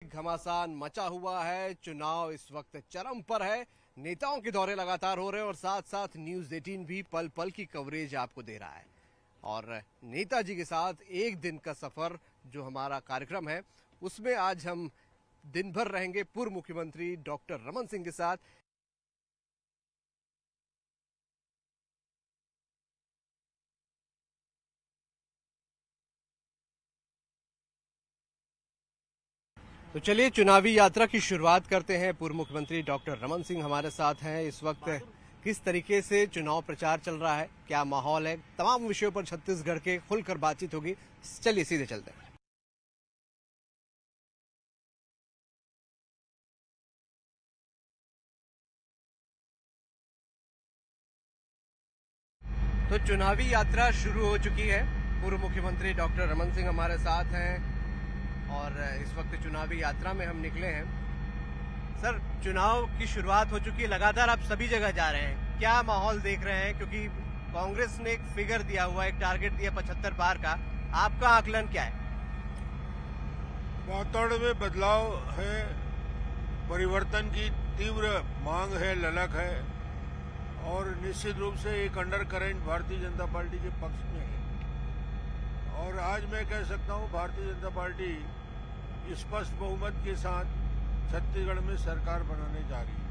घमासान मचा हुआ है। चुनाव इस वक्त चरम पर है। नेताओं के दौरे लगातार हो रहे हैं और साथ साथ न्यूज 18 भी पल पल की कवरेज आपको दे रहा है। और नेताजी के साथ एक दिन का सफर जो हमारा कार्यक्रम है उसमें आज हम दिन भर रहेंगे पूर्व मुख्यमंत्री डॉक्टर रमन सिंह के साथ। तो चलिए चुनावी यात्रा की शुरुआत करते हैं। पूर्व मुख्यमंत्री डॉक्टर रमन सिंह हमारे साथ हैं। इस वक्त किस तरीके से चुनाव प्रचार चल रहा है, क्या माहौल है, तमाम विषयों पर छत्तीसगढ़ के खुलकर बातचीत होगी। चलिए सीधे चलते हैं। तो चुनावी यात्रा शुरू हो चुकी है। पूर्व मुख्यमंत्री डॉक्टर रमन सिंह हमारे साथ हैं और इस वक्त चुनावी यात्रा में हम निकले हैं। सर, चुनाव की शुरुआत हो चुकी है, लगातार आप सभी जगह जा रहे हैं, क्या माहौल देख रहे हैं? क्योंकि कांग्रेस ने एक फिगर दिया हुआ है, एक टारगेट दिया 75 पार का, आपका आकलन क्या है? वातावरण में बदलाव है, परिवर्तन की तीव्र मांग है, ललक है और निश्चित रूप से एक under current Bharatiya Janata party के पक्ष में है। और आज मैं कह सकता हूं भारतीय जनता पार्टी स्पष्ट बहुमत के साथ छत्तीसगढ़ में सरकार बनाने जा रही है।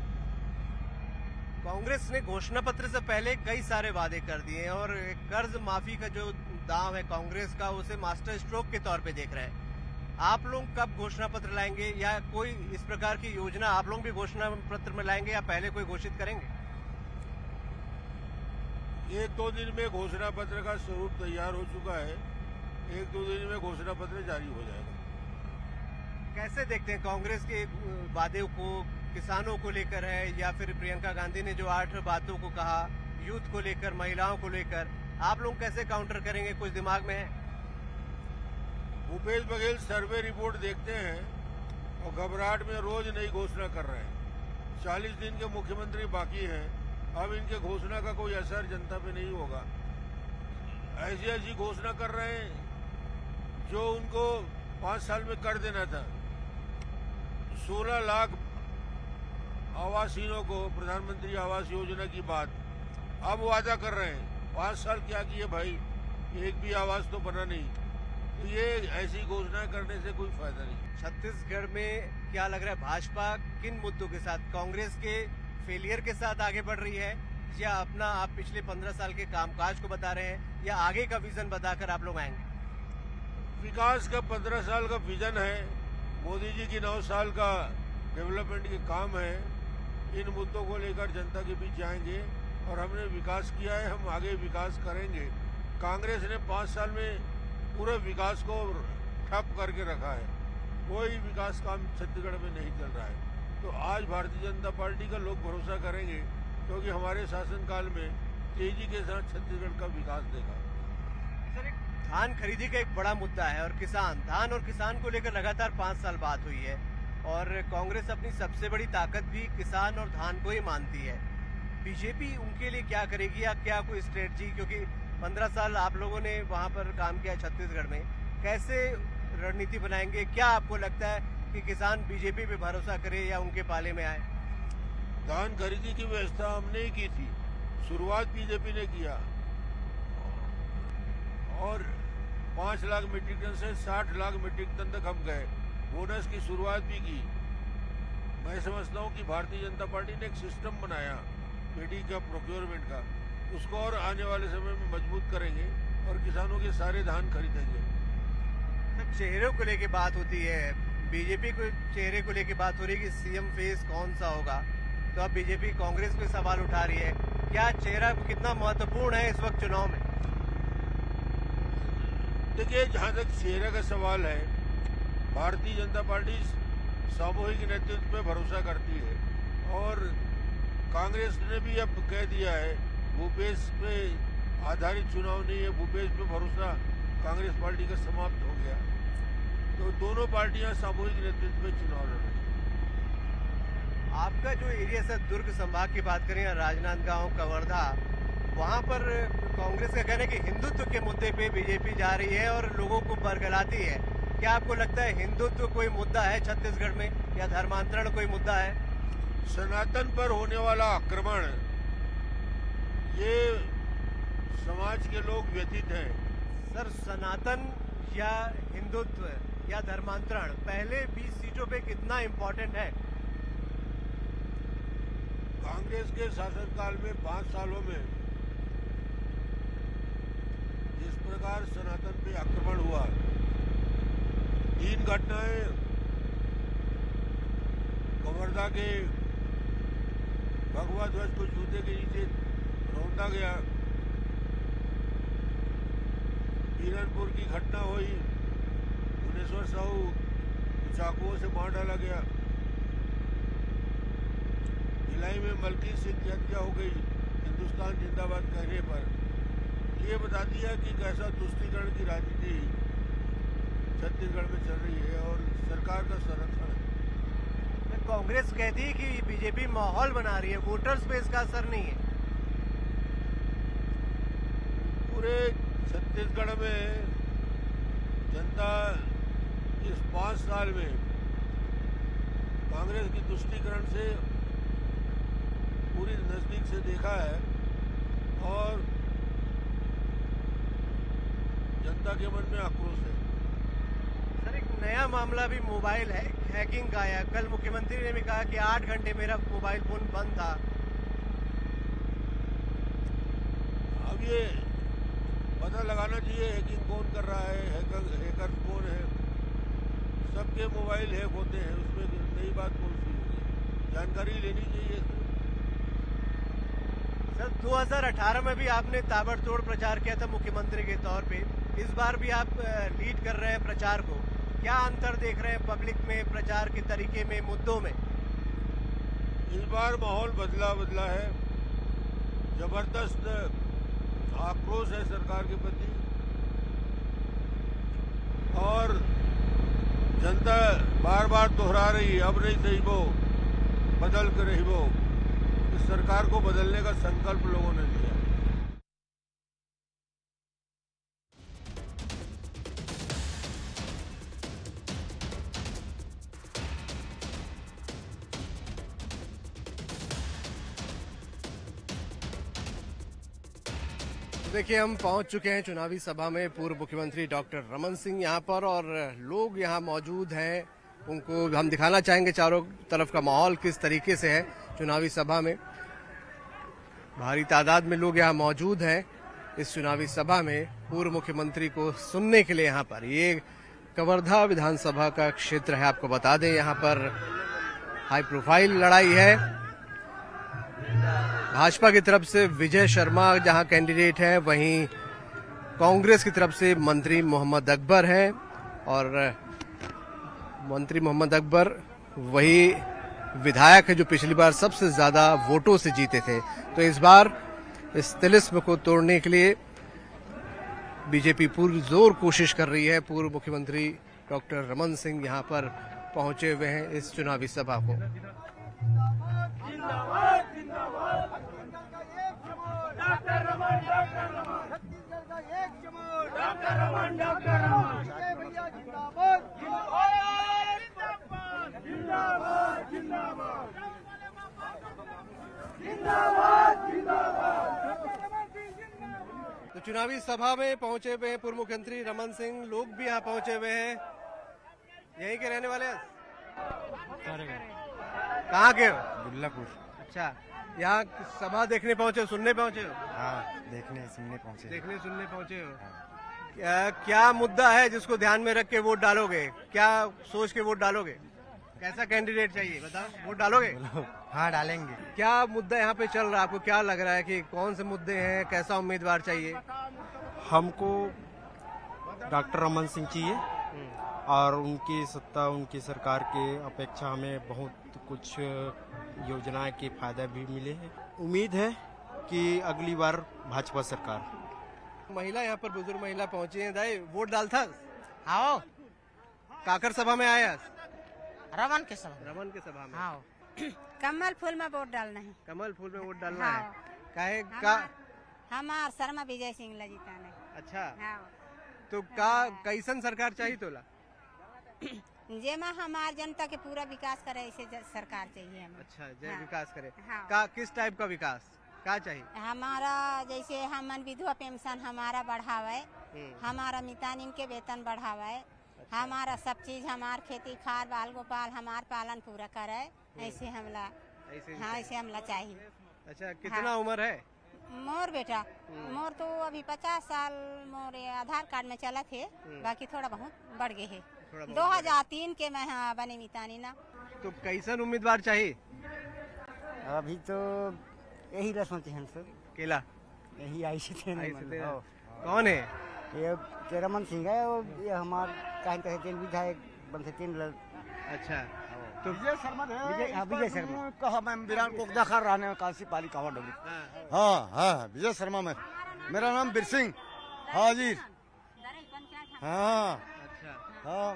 कांग्रेस ने घोषणा पत्र से पहले कई सारे वादे कर दिए हैं और कर्ज माफी का जो दाव है कांग्रेस का, उसे मास्टर स्ट्रोक के तौर पे देख रहे हैं। आप लोग कब घोषणा पत्र लाएंगे या कोई इस प्रकार की योजना आप लोग भी घोषणा पत्र में लाएंगे या पहले कोई घोषित करेंगे? 1-2 दिन में घोषणा पत्र का स्वरूप तैयार हो चुका है। 1-2 दिन में घोषणा पत्र जारी हो जाएगा। कैसे देखते हैं कांग्रेस के वादे को? किसानों को लेकर है या फिर प्रियंका गांधी ने जो 8 बातों को कहा, यूथ को लेकर, महिलाओं को लेकर, आप लोग कैसे काउंटर करेंगे? कुछ दिमाग में है? भूपेश बघेल सर्वे रिपोर्ट देखते हैं और घबराहट में रोज नई घोषणा कर रहे हैं। 40 दिन के मुख्यमंत्री बाकी हैं, अब इनके घोषणा का कोई असर जनता पे नहीं होगा। ऐसी ऐसी घोषणा कर रहे हैं जो उनको 5 साल में कर देना था। 16 लाख आवासीनों को प्रधानमंत्री आवास योजना की बात अब वादा कर रहे हैं। 5 साल क्या किए भाई, एक भी आवास तो बना नहीं। तो ये ऐसी घोषणा करने से कोई फायदा नहीं। छत्तीसगढ़ में क्या लग रहा है, भाजपा किन मुद्दों के साथ, कांग्रेस के फेलियर के साथ आगे बढ़ रही है या अपना आप पिछले 15 साल के कामकाज को बता रहे हैं या आगे का विजन बताकर आप लोग आएंगे? विकास का 15 साल का विजन है, मोदी जी की 9 साल का डेवलपमेंट के काम है। इन मुद्दों को लेकर जनता के बीच जाएंगे और हमने विकास किया है, हम आगे विकास करेंगे। कांग्रेस ने 5 साल में पूरे विकास को ठप करके रखा है, कोई विकास काम छत्तीसगढ़ में नहीं चल रहा है। तो आज भारतीय जनता पार्टी का लोग भरोसा करेंगे क्योंकि हमारे शासनकाल में तेजी के साथ छत्तीसगढ़ का विकास देखा। सर, धान खरीदी का एक बड़ा मुद्दा है और धान और किसान को लेकर लगातार 5 साल बात हुई है और कांग्रेस अपनी सबसे बड़ी ताकत भी किसान और धान को ही मानती है। बीजेपी उनके लिए क्या करेगी या क्या कोई स्ट्रेटजी? क्योंकि 15 साल आप लोगों ने वहां पर काम किया छत्तीसगढ़ में, कैसे रणनीति बनाएंगे? क्या आपको लगता है कि किसान बीजेपी पे भरोसा करे या उनके पाले में आए? धान खरीदी की व्यवस्था हमने ही की थी, शुरुआत बीजेपी ने किया और 5 लाख मीट्रिक टन से 60 लाख मीट्रिक टन तक हम गए। बोनस की शुरुआत भी की। मैं समझता हूं कि भारतीय जनता पार्टी ने एक सिस्टम बनाया पेडी का, प्रोक्योरमेंट का, उसको और आने वाले समय में मजबूत करेंगे और किसानों के सारे धान खरीदेंगे। तो चेहरों को लेके बात होती है, बीजेपी को चेहरे को लेके बात हो रही है कि सीएम फेस कौन सा होगा, तो अब बीजेपी कांग्रेस पे सवाल उठा रही है। क्या चेहरा कितना महत्वपूर्ण है इस वक्त चुनाव में? देखिए, जहां तक चेहरे का सवाल है, भारतीय जनता पार्टी सामूहिक नेतृत्व पे भरोसा करती है और कांग्रेस ने भी अब कह दिया है भूपेश पे आधारित चुनाव नहीं है, भूपेश पे भरोसा कांग्रेस पार्टी का समाप्त हो गया। तो दोनों पार्टियां सामूहिक नेतृत्व पे चुनाव लड़ रही हैं। आपका जो एरिया है, दुर्ग संभाग की बात करें, राजनांदगांव, कवर्धा, वहां पर कांग्रेस का कहना है कि हिंदुत्व के मुद्दे पे बीजेपी जा रही है और लोगों को बरगलाती है। क्या आपको लगता है हिंदुत्व कोई मुद्दा है छत्तीसगढ़ में या धर्मांतरण कोई मुद्दा है? सनातन पर होने वाला आक्रमण, ये समाज के लोग व्यथित हैं। सर, सनातन या हिंदुत्व या धर्मांतरण पहले 20 सीटों पे कितना इम्पोर्टेंट है? कांग्रेस के शासनकाल में 5 सालों में जिस प्रकार सनातन पे आक्रमण हुआ, 3 घटनाएं कवर्धा के भगवा ध्वज को जूते के नीचे रौंदा गया, बीरनपुर की घटना हुई, भुवनेश्वर साहू चाकुओं से मार डाला गया, भिलाई में मलकी सिंह की हत्या हो गई हिंदुस्तान जिंदाबाद कहने पर। ये बता दिया कि कैसा तुष्टीकरण की राजनीति छत्तीसगढ़ में चल रही है और सरकार का संरक्षण है। कांग्रेस कहती है कि बीजेपी माहौल बना रही है, वोटर्स पे इसका असर नहीं है। पूरे छत्तीसगढ़ में जनता इस 5 साल में कांग्रेस की तुष्टीकरण से पूरी नजदीक से देखा है और जनता के मन में आक्रोश है। सर, एक नया मामला भी मोबाइल है हैकिंग का आया। कल मुख्यमंत्री ने भी कहा कि 8 घंटे मेरा मोबाइल फोन बंद था। अब ये पता लगाना चाहिए हैकिंग कौन कर रहा है, हैकर कौन है। सबके मोबाइल हैक होते हैं, उसमें नई बात कौन सी होगी, जानकारी लेनी चाहिए। सर, 2018 में भी आपने ताबड़तोड़ प्रचार किया था मुख्यमंत्री के तौर पे। इस बार भी आप लीड कर रहे हैं प्रचार को। क्या अंतर देख रहे हैं पब्लिक में, प्रचार के तरीके में, मुद्दों में? इस बार माहौल बदला है, जबरदस्त आक्रोश है सरकार के प्रति और जनता बार बार दोहरा रही है, अब नहीं सही वो बदल कर रही वो। इस सरकार को बदलने का संकल्प लोगों ने लिया। देखिए, हम पहुंच चुके हैं चुनावी सभा में। पूर्व मुख्यमंत्री डॉक्टर रमन सिंह यहाँ पर और लोग यहाँ मौजूद हैं। उनको हम दिखाना चाहेंगे चारों तरफ का माहौल किस तरीके से है चुनावी सभा में। भारी तादाद में लोग यहाँ मौजूद हैं इस चुनावी सभा में पूर्व मुख्यमंत्री को सुनने के लिए। यहाँ पर ये कवर्धा विधानसभा का क्षेत्र है, आपको बता दें। यहाँ पर हाई प्रोफाइल लड़ाई है। भाजपा की तरफ से विजय शर्मा जहां कैंडिडेट हैं, वहीं कांग्रेस की तरफ से मंत्री मोहम्मद अकबर हैं और मंत्री मोहम्मद अकबर वही विधायक है जो पिछली बार सबसे ज्यादा वोटों से जीते थे। तो इस बार इस तिलिस्म को तोड़ने के लिए बीजेपी पूरी जोर कोशिश कर रही है। पूर्व मुख्यमंत्री डॉक्टर रमन सिंह यहां पर पहुंचे हुए हैं इस चुनावी सभा को। तो चुनावी सभा में पहुंचे हुए हैं पूर्व मुख्यमंत्री रमन सिंह। लोग भी यहाँ पहुंचे हुए हैं। यहीं के रहने वाले हैं? कहाँ के हो? दुल्लापुर। अच्छा, यहाँ सभा देखने पहुंचे हो, सुनने पहुंचे हो? हाँ, देखने सुनने पहुंचे। देखने सुनने पहुंचे हो। क्या मुद्दा है जिसको ध्यान में रख के वोट डालोगे? क्या सोच के वोट डालोगे? कैसा कैंडिडेट चाहिए बताओ, वोट डालोगे? हाँ, डालेंगे। क्या मुद्दा यहाँ पे चल रहा है, आपको क्या लग रहा है कि कौन से मुद्दे हैं, कैसा उम्मीदवार चाहिए? हमको डॉक्टर रमन सिंह चाहिए और उनकी सत्ता, उनकी सरकार के अपेक्षा हमें बहुत कुछ योजनाएं के फायदे भी मिले हैं। उम्मीद है कि अगली बार भाजपा सरकार। महिला यहाँ पर बुजुर्ग महिला पहुंची है। दाई, वोट डालता? आओ, काकर सभा में आया? रमन के सभा। रमन के सभा में। हाँ। कमल फूल में वोट डालना है। कमल फूल में वोट डालना हाँ। है। काहे का? हमार शर्मा विजय सिंह जीताने। अच्छा, हाँ। तो कैसन सरकार चाहिए तोला? जेमा हमार जनता के पूरा विकास करे ऐसे सरकार चाहिए हमें। अच्छा, जय हाँ। विकास करे। हाँ। किस टाइप का विकास क्या चाहिए? हमारा जैसे हमन विधवा पेंशन हमारा बढ़ावे, हमारा मितानिन के वेतन बढ़ावे, हमारा सब चीज हमार खेती खार बाल गोपाल हमार पालन पूरा करे, ऐसे हमला ऐसे हमला चाहिए। अच्छा, कितना उम्र है मोर बेटा? मोर तो अभी 50 साल मोर आधार कार्ड में चला थे, बाकी थोड़ा बहुत बढ़ गए है। 2003 के मैं बने मितानी ना। तो कैसन उम्मीदवार चाहिए? अभी तो यही रस्म थे सर, केला यही आई से थे। कौन है ये रमन सिंह है, ये हमार कहीं तीन विधायक बनते 3 लोग। अच्छा, तो विजय शर्मा कहा मैं विरान को दखर रहने काशी पाली कावा डबली। हाँ हाँ, विजय शर्मा में। मेरा नाम बीर सिंह हाजिर। हाँ अच्छा, हाँ,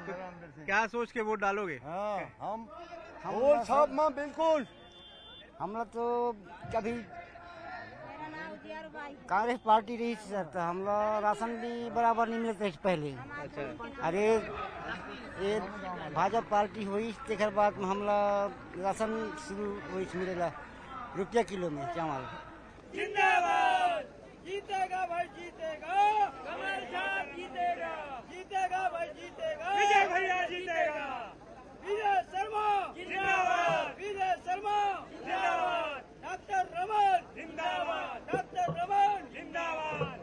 क्या सोच के वोट डालोगे? हाँ, हम वो सब में बिल्कुल हम लोग तो कभी कांग्रेस पार्टी रही सर, तो हम लोग राशन भी बराबर नहीं मिलते पहले। अच्छा, अरे ये भाजपा पार्टी हुई तेकर बाद में हम लोग राशन शुरू हुई मिलेला रुपया किलो में चावल। जिंदाबाद, जीतेगा भाई जीतेगा, कमल साहब जीतेगा, जीतेगा भाई जीतेगा, विजय भैया जीतेगा, विजय शर्मा जिंदाबाद, विजय शर्मा जिंदाबाद, डॉक्टर रमन जिंदाबाद, डॉक्टर रमन जिंदाबाद।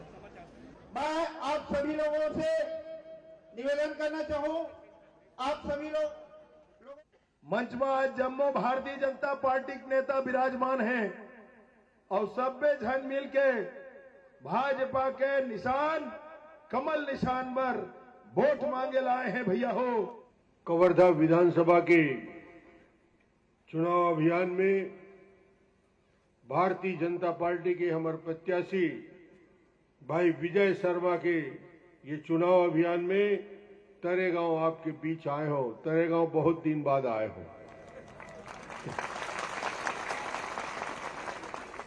मैं आप सभी लोगों से निवेदन करना चाहूँ, आप सभी लोग मंच में आज जम्मू भारतीय जनता पार्टी के नेता विराजमान हैं और सब झन मिल के भाजपा के निशान कमल निशान पर वोट मांगे लाए हैं भैया हो। कवर्धा विधानसभा के चुनाव अभियान में भारतीय जनता पार्टी के हमारे प्रत्याशी भाई विजय शर्मा के ये चुनाव अभियान में तरेगांव आपके बीच आए हो। तरेगांव बहुत दिन बाद आए हो।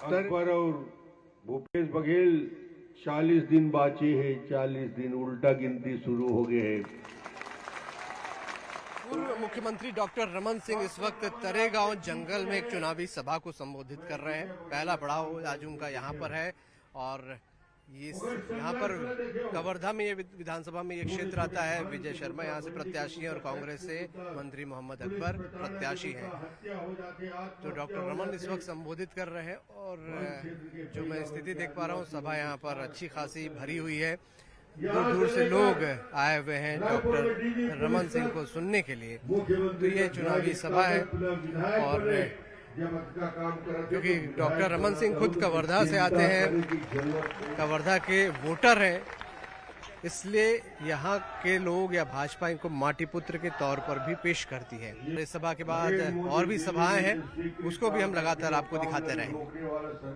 अकबर और भूपेश बघेल 40 दिन बाचे हैं, 40 दिन उल्टा गिनती शुरू हो गए हैं। पूर्व मुख्यमंत्री डॉक्टर रमन सिंह इस वक्त तरेगांव जंगल में एक चुनावी सभा को संबोधित कर रहे हैं। पहला पड़ाव आज उनका यहाँ पर है और ये यहाँ पर कवर्धा में ये विधानसभा में ये क्षेत्र आता है। विजय शर्मा यहाँ से प्रत्याशी हैं और कांग्रेस से मंत्री मोहम्मद अकबर प्रत्याशी हैं। तो डॉक्टर रमन इस वक्त संबोधित कर रहे हैं और जो मैं स्थिति देख पा रहा हूँ, सभा यहाँ पर अच्छी खासी भरी हुई है। दूर दूर से लोग आए हुए हैं डॉक्टर रमन सिंह को सुनने के लिए। तो ये चुनावी सभा है और क्योंकि डॉक्टर रमन सिंह खुद कवर्धा से आते हैं, कवर्धा के वोटर हैं, इसलिए यहाँ के लोग या भाजपा इनको माटी पुत्र के तौर पर भी पेश करती है। इस सभा के बाद और भी सभाएं हैं, उसको भी हम लगातार आपको दिखाते रहेंगे।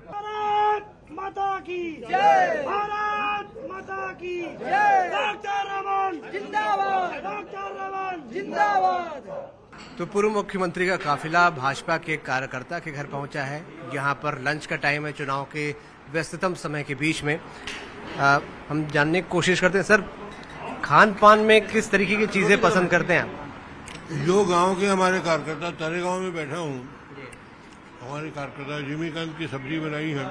भारत माता की जय, भारत माता की जय, डॉक्टर रमन जिंदाबाद, डॉक्टर रमन जिंदाबाद। तो पूर्व मुख्यमंत्री का काफिला भाजपा के कार्यकर्ता के घर पहुंचा है। यहाँ पर लंच का टाइम है, चुनाव के व्यस्ततम समय के बीच में। हम जानने की कोशिश करते हैं, सर खान पान में किस तरीके की चीजें पसंद करते हैं आप? जो गांव के हमारे कार्यकर्ता, तरेगांव में बैठा हूँ, हमारे कार्यकर्ता जिमीकांत की सब्जी बनाई है,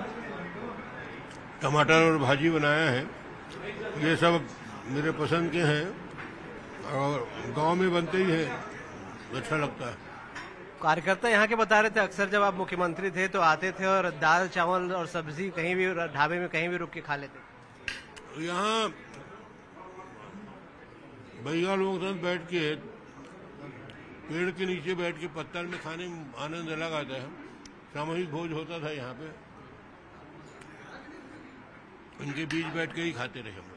टमाटर और भाजी बनाया है, ये सब मेरे पसंद के हैं और गांव में बनते ही हैं, अच्छा लगता है। कार्यकर्ता यहाँ के बता रहे थे अक्सर जब आप मुख्यमंत्री थे तो आते थे और दाल चावल और सब्जी कहीं भी ढाबे में कहीं भी रुक के खा लेते। यहाँ भैया लोगों के साथ बैठ के पेड़ के नीचे बैठ के पत्तल में खाने में आनंद अलग आता है। सामूहिक भोज होता था यहाँ पे, उनके बीच बैठ के ही खाते रहे हम।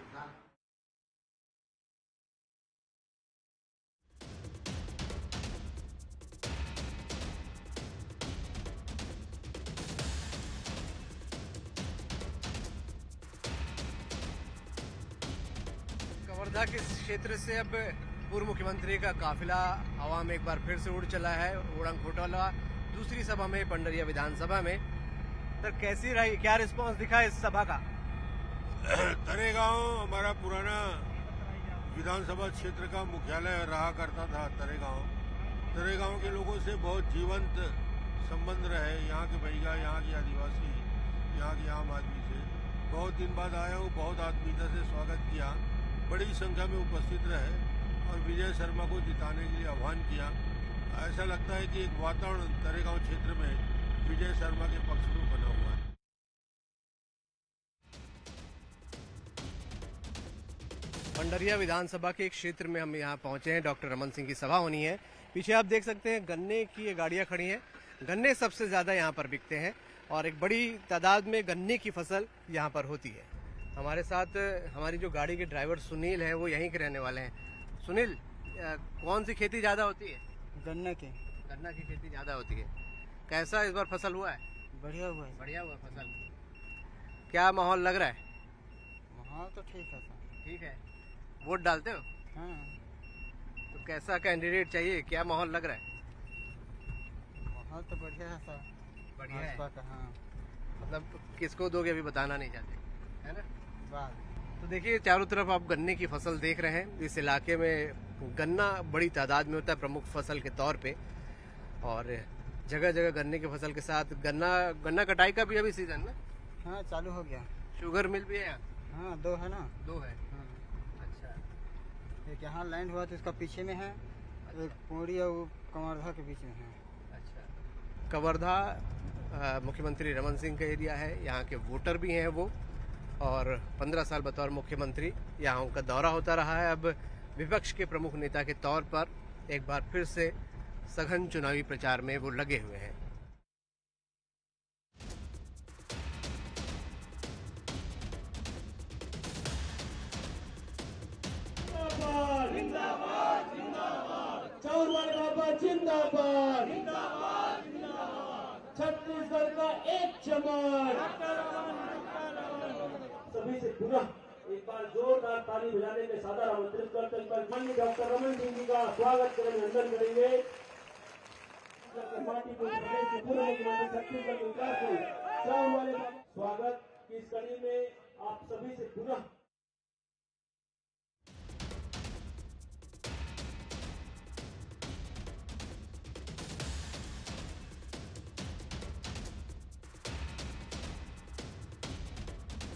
कवर्धा के क्षेत्र से अब पूर्व मुख्यमंत्री का काफिला हवा में एक बार फिर से उड़ चला है। उड़ंग घोटाला दूसरी सभा में, पंडरिया विधानसभा में। सर कैसी रही, क्या रिस्पांस दिखा इस सभा का? तरेगांव हमारा पुराना विधानसभा क्षेत्र का मुख्यालय रहा करता था तरेगांव। तरेगांव के लोगों से बहुत जीवंत संबंध रहे। यहाँ के भैया, यहाँ के आदिवासी, यहाँ के आम आदमी से बहुत दिन बाद आया हूँ। बहुत आत्मीयता से स्वागत किया, बड़ी संख्या में उपस्थित रहे और विजय शर्मा को जिताने के लिए आह्वान किया। ऐसा लगता है कि एक वातावरण तरेगांव क्षेत्र में विजय शर्मा के पक्ष में बना हुआ है। पंडरिया विधानसभा के एक क्षेत्र में हम यहाँ पहुंचे हैं। डॉक्टर रमन सिंह की सभा होनी है। पीछे आप देख सकते हैं गन्ने की ये गाड़ियां खड़ी हैं। गन्ने सबसे ज्यादा यहाँ पर बिकते हैं और एक बड़ी तादाद में गन्ने की फसल यहाँ पर होती है। हमारे साथ हमारी जो गाड़ी के ड्राइवर सुनील हैं, वो यहीं के रहने वाले हैं। सुनील, कौन सी खेती ज्यादा होती है? गन्ना की। गन्ना की खेती ज्यादा होती है। कैसा इस बार फसल हुआ है? बढ़िया हुआ है। बढ़िया हुआ फसल। क्या माहौल लग रहा है? माहौल तो ठीक है। ठीक है। वोट डालते हो? हाँ। तो कैसा कैंडिडेट चाहिए? क्या माहौल लग रहा है? माहौल तो बढ़िया है सर। बढ़िया है। हाँ। मतलब किसको दोगे अभी बताना नहीं चाहते, है ना? बात तो देखिए, चारों तरफ आप गन्ने की फसल देख रहे हैं। इस इलाके में गन्ना बड़ी तादाद में होता है प्रमुख फसल के तौर पे, और जगह जगह गन्ने की फसल के साथ गन्ना कटाई का भी अभी सीजन ना? हाँ, चालू हो गया। शुगर मिल भी है यहाँ? हाँ, 2 है ना। 2 है। हाँ। अच्छा। एक यहाँ लैंड हुआ तो उसका पीछे में है। अच्छा। एक पोड़ी और कवर्धा के बीच में है। अच्छा। कवर्धा मुख्यमंत्री रमन सिंह का एरिया है। यहाँ के वोटर भी हैं वो, और 15 साल बतौर मुख्यमंत्री यहाँ उनका दौरा होता रहा है। अब विपक्ष के प्रमुख नेता के तौर पर एक बार फिर से सघन चुनावी प्रचार में वो लगे हुए हैं। जिंदाबाद जिंदाबाद, चौरवाल बाबा जिंदाबाद, छत्तीसगढ़ का एक चमन। सभी से पुनः एक बार जोरदार ताली बजाने में सादर आमंत्रित करते हैं। माननीय डॉक्टर रमन सिंह जी का स्वागत करेंगे, अभिनंदन करेंगे। पार्टी को पूर्व मुख्यमंत्री छत्तीसगढ़ के विकास को चौरवाल स्वागत की इस कड़ी में आप सभी से पुनः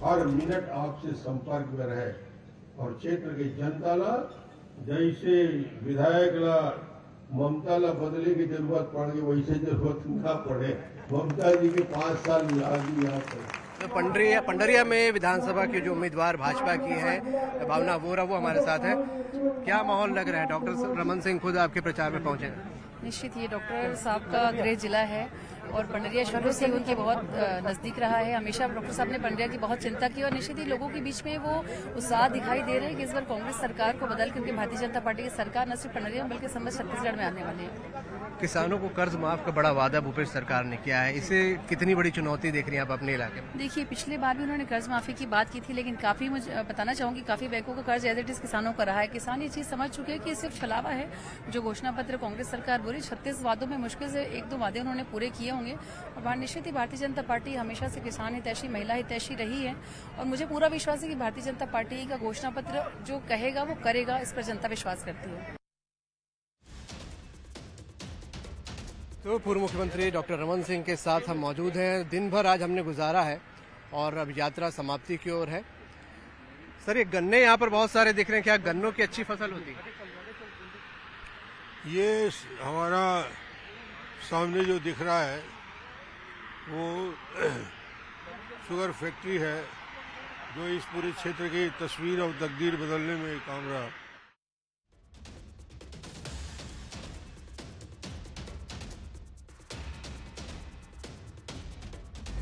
हर मिनट आपसे संपर्क में रहे और क्षेत्र की जनता ला जैसे विधायक ला ममता ला बदले की जरूरत पड़ गई, वैसे जरूरत न पड़े। ममता जी के 5 साल आगे यहाँ पर। तो पंडरिया में विधानसभा की जो उम्मीदवार भाजपा की है भावना वोरा, वो हमारे साथ है। क्या माहौल लग रहा है? डॉक्टर रमन सिंह खुद आपके प्रचार में पहुंचे हैं। निश्चित ये डॉक्टर साहब का गृह जिला है और पंडरिया शुरू से उनके बहुत नजदीक रहा है। हमेशा डॉक्टर साहब ने पंडरिया की बहुत चिंता की और निश्चित ही लोगों के बीच में वो उत्साह दिखाई दे रहे हैं कि इस बार कांग्रेस सरकार को बदल करके भारतीय जनता पार्टी की सरकार न सिर्फ पंडरिया बल्कि समस्त छत्तीसगढ़ में आने वाली है। किसानों को कर्ज माफ का बड़ा वादा भूपेश सरकार ने किया है, इसे कितनी बड़ी चुनौती देख रही हैं आप अपने इलाके में? देखिए, पिछले बार भी उन्होंने कर्ज माफी की बात की थी, लेकिन काफी मुझे बताना चाहूंगी काफी बैंकों का कर्ज एज इट इज किसानों का रहा है। किसान ये चीज समझ चुके हैं कि सिर्फ छलावा है। जो घोषणा पत्र कांग्रेस सरकार बोली, 36 वादों में मुश्किल से 1-2 वादे उन्होंने पूरे किए होंगे। और निश्चित ही भारतीय जनता पार्टी हमेशा से किसान हितैषी, महिला हितैषी रही है और मुझे पूरा विश्वास है कि भारतीय जनता पार्टी का घोषणा पत्र जो कहेगा वो करेगा, इस पर जनता विश्वास करती है। तो पूर्व मुख्यमंत्री डॉक्टर रमन सिंह के साथ हम मौजूद हैं। दिन भर आज हमने गुजारा है और अब यात्रा समाप्ति की ओर है। सर, ये गन्ने यहाँ पर बहुत सारे दिख रहे हैं, क्या गन्नों की अच्छी फसल होती है? ये हमारा सामने जो दिख रहा है वो शुगर फैक्ट्री है, जो इस पूरे क्षेत्र की तस्वीर और तकदीर बदलने में काम रहा।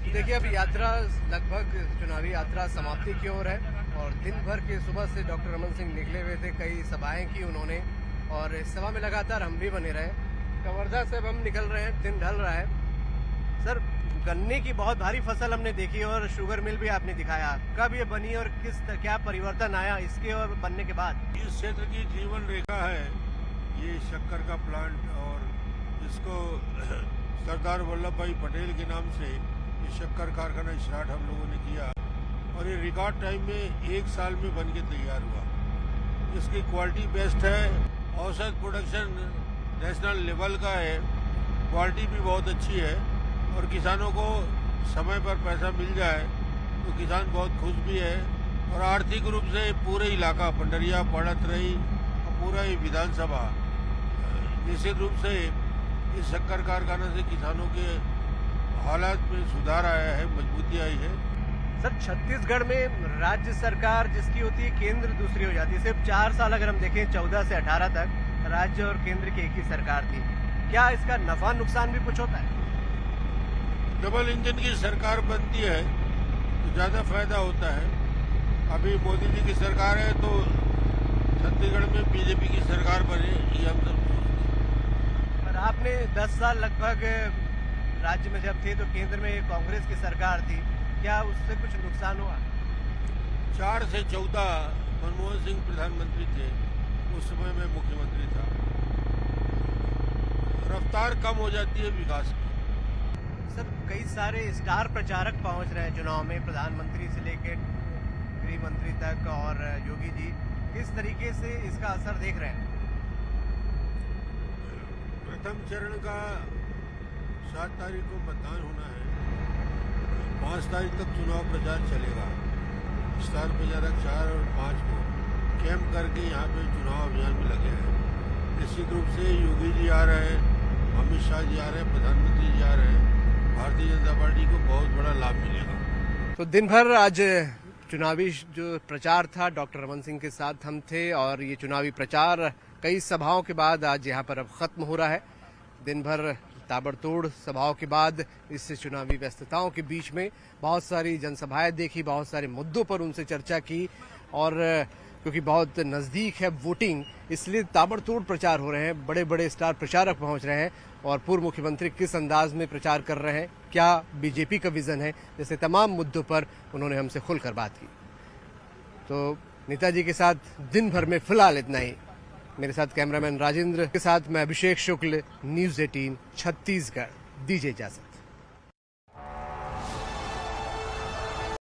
देखिए, अब यात्रा लगभग चुनावी यात्रा समाप्ति की ओर है और दिन भर के सुबह से डॉक्टर रमन सिंह निकले हुए थे। कई सभाएं की उन्होंने और इस सभा में लगातार हम भी बने रहे। कवर्धा से अब हम निकल रहे हैं, दिन ढल रहा है। सर, गन्ने की बहुत भारी फसल हमने देखी और शुगर मिल भी आपने दिखाया, कब ये बनी और क्या परिवर्तन आया इसके और बनने के बाद? इस क्षेत्र की जीवन रेखा है ये शक्कर का प्लांट, और इसको सरदार वल्लभ भाई पटेल के नाम से ये शक्कर कारखाना स्टार्ट हम लोगों ने किया और ये रिकॉर्ड टाइम में 1 साल में बन के तैयार हुआ। इसकी क्वालिटी बेस्ट है। औसत प्रोडक्शन नेशनल लेवल का है, क्वालिटी भी बहुत अच्छी है और किसानों को समय पर पैसा मिल जाए तो किसान बहुत खुश भी है। और आर्थिक रूप से पूरे इलाका पंडरिया, पड़तरही और पूरा ये विधानसभा निश्चित रूप से इस शक्कर कारखाना से किसानों के हालात में सुधार आया है, मजबूती आई है। सर, छत्तीसगढ़ में राज्य सरकार जिसकी होती है, केंद्र दूसरी हो जाती है। सिर्फ 4 साल अगर हम देखें 14 से 18 तक राज्य और केंद्र की एक ही सरकार थी। क्या इसका नफा नुकसान भी कुछ होता है? डबल इंजन की सरकार बनती है तो ज्यादा फायदा होता है। अभी मोदी जी की सरकार है तो छत्तीसगढ़ में बीजेपी की सरकार बने, ये हम सब सोचते हैं। पर आपने 10 साल लगभग राज्य में जब थे तो केंद्र में कांग्रेस की सरकार थी, क्या उससे कुछ नुकसान हुआ? 4 से 14 मनमोहन सिंह प्रधानमंत्री थे, उस समय मैं मुख्यमंत्री था। रफ्तार कम हो जाती है विकास की। सर, कई सारे स्टार प्रचारक पहुंच रहे हैं चुनाव में, प्रधानमंत्री से लेकर गृह मंत्री तक, और योगी जी किस तरीके से इसका असर देख रहे हैं? प्रथम चरण का 7 तारीख को मतदान होना है, 5 तारीख तक चुनाव प्रचार चलेगा। स्टार प्रचारक 4 और 5 को कैंप करके यहाँ पे चुनाव अभियान में लगे हैं। निश्चित रूप से योगी जी आ रहे हैं, अमित शाह जी आ रहे हैं, प्रधानमंत्री जी आ रहे हैं, भारतीय जनता पार्टी को बहुत बड़ा लाभ मिलेगा। तो दिन भर आज चुनावी जो प्रचार था, डॉक्टर रमन सिंह के साथ हम थे और ये चुनावी प्रचार कई सभाओं के बाद आज यहाँ पर अब खत्म हो रहा है। दिन भर ताबड़तोड़ सभाओं के बाद इस चुनावी व्यस्तताओं के बीच में बहुत सारी जनसभाएं देखी, बहुत सारे मुद्दों पर उनसे चर्चा की, और क्योंकि बहुत नजदीक है वोटिंग, इसलिए ताबड़तोड़ प्रचार हो रहे हैं। बड़े बड़े स्टार प्रचारक पहुंच रहे हैं और पूर्व मुख्यमंत्री किस अंदाज में प्रचार कर रहे हैं, क्या बीजेपी का विजन है, जैसे तमाम मुद्दों पर उन्होंने हमसे खुलकर बात की। तो नेताजी के साथ दिन भर में फिलहाल इतना ही। मेरे साथ कैमरामैन राजेंद्र के साथ मैं अभिषेक शुक्ल, न्यूज़ 18 छत्तीसगढ़। दीजिए इजाजत।